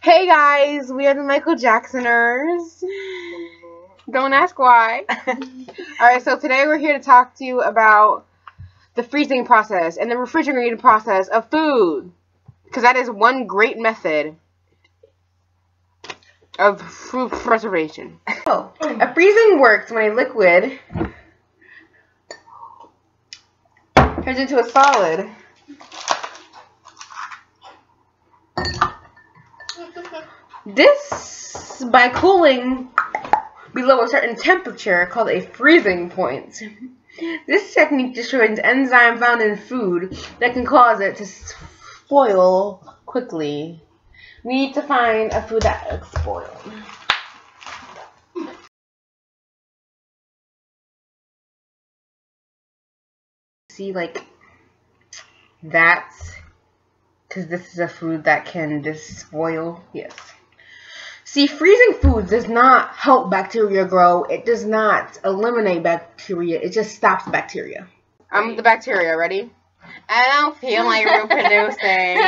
Hey guys, we are the Michael Jacksoners. Don't ask why. Alright, so today we're here to talk to you about the freezing process and the refrigerating process of food. Because that is one great method of food preservation. So, a freezing works when a liquid turns into a solid. This by cooling below a certain temperature called a freezing point. This technique destroys enzyme found in food that can cause it to spoil quickly. We need to find a food that looks spoiled. See, like, that's because this is a food that can just spoil. Yes. See, freezing foods does not help bacteria grow. It does not eliminate bacteria. It just stops bacteria. I'm the bacteria. Ready? I don't feel like reproducing.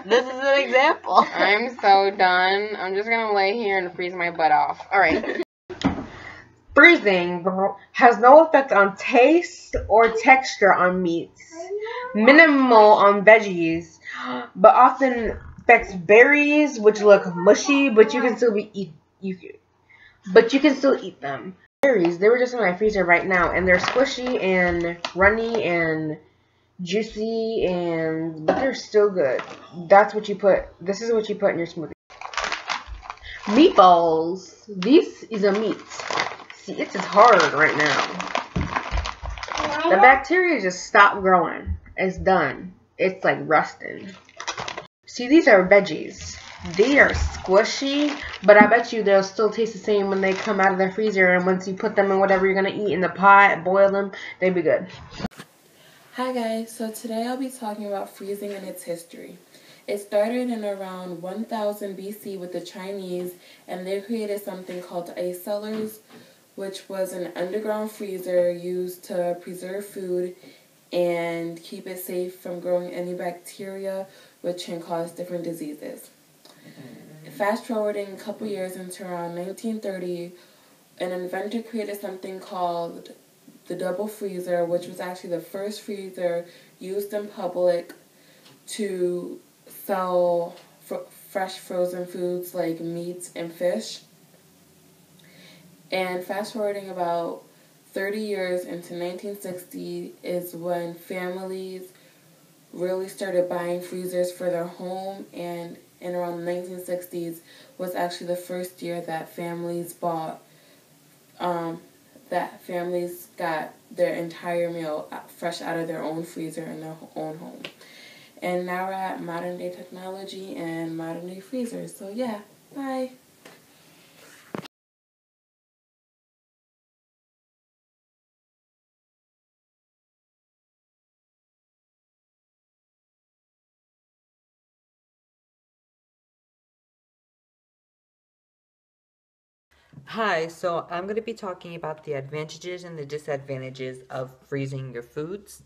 This is an example. I'm so done. I'm just going to lay here and freeze my butt off. All right. Freezing has no effect on taste or texture on meats. Minimal on veggies, but often affects berries, which look mushy, but you can still eat them. Berries, they were just in my freezer right now, and they're squishy and runny and juicy, but they're still good. That's what you put. This is what you put in your smoothie. Meatballs. This is a meat. See, it's just hard right now. The bacteria just stopped growing. It's done. It's like rusting. See, these are veggies. They are squishy, but I bet you they'll still taste the same when they come out of the freezer, and once you put them in whatever you're going to eat in the pot, boil them, they'll be good. Hi guys, so today I'll be talking about freezing and its history. It started in around 1000 BC with the Chinese, and they created something called ice cellars, which was an underground freezer used to preserve food and keep it safe from growing any bacteria which can cause different diseases. Fast forwarding a couple years into around 1930, an inventor created something called the double freezer, which was actually the first freezer used in public to sell fresh frozen foods like meats and fish. And fast forwarding about 30 years into 1960 is when families really started buying freezers for their home, and in around the 1960s was actually the first year that families got their entire meal fresh out of their own freezer in their own home. And now we're at modern day technology and modern day freezers. So yeah, bye. Hi, so I'm going to be talking about the advantages and the disadvantages of freezing your foods.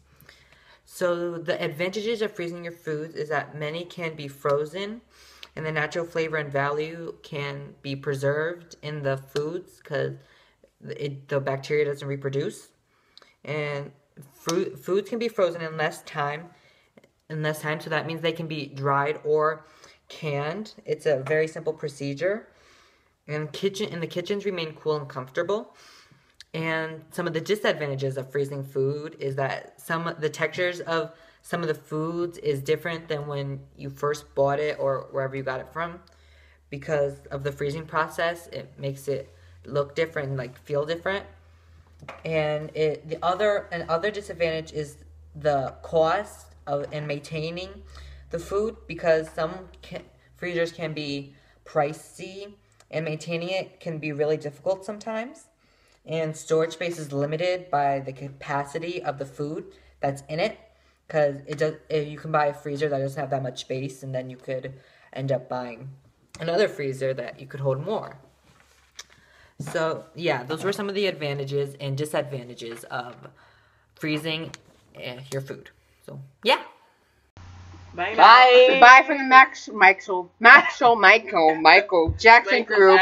So the advantages of freezing your foods is that many can be frozen and the natural flavor and value can be preserved in the foods because the bacteria doesn't reproduce. And foods can be frozen in less time, so that means they can be dried or canned. It's a very simple procedure. And the kitchens remain cool and comfortable. And some of the disadvantages of freezing food is that the textures of some of the foods is different than when you first bought it or wherever you got it from. Because of the freezing process, it makes it look different, like feel different. And the other disadvantage is the cost in maintaining the food, because some freezers can be pricey and maintaining it can be really difficult sometimes. And storage space is limited by the capacity of the food that's in it, because you can buy a freezer that doesn't have that much space, and then you could end up buying another freezer that you could hold more. So yeah, those were some of the advantages and disadvantages of freezing your food. So yeah. Bye. Bye. Bye from the Michael Jackson group.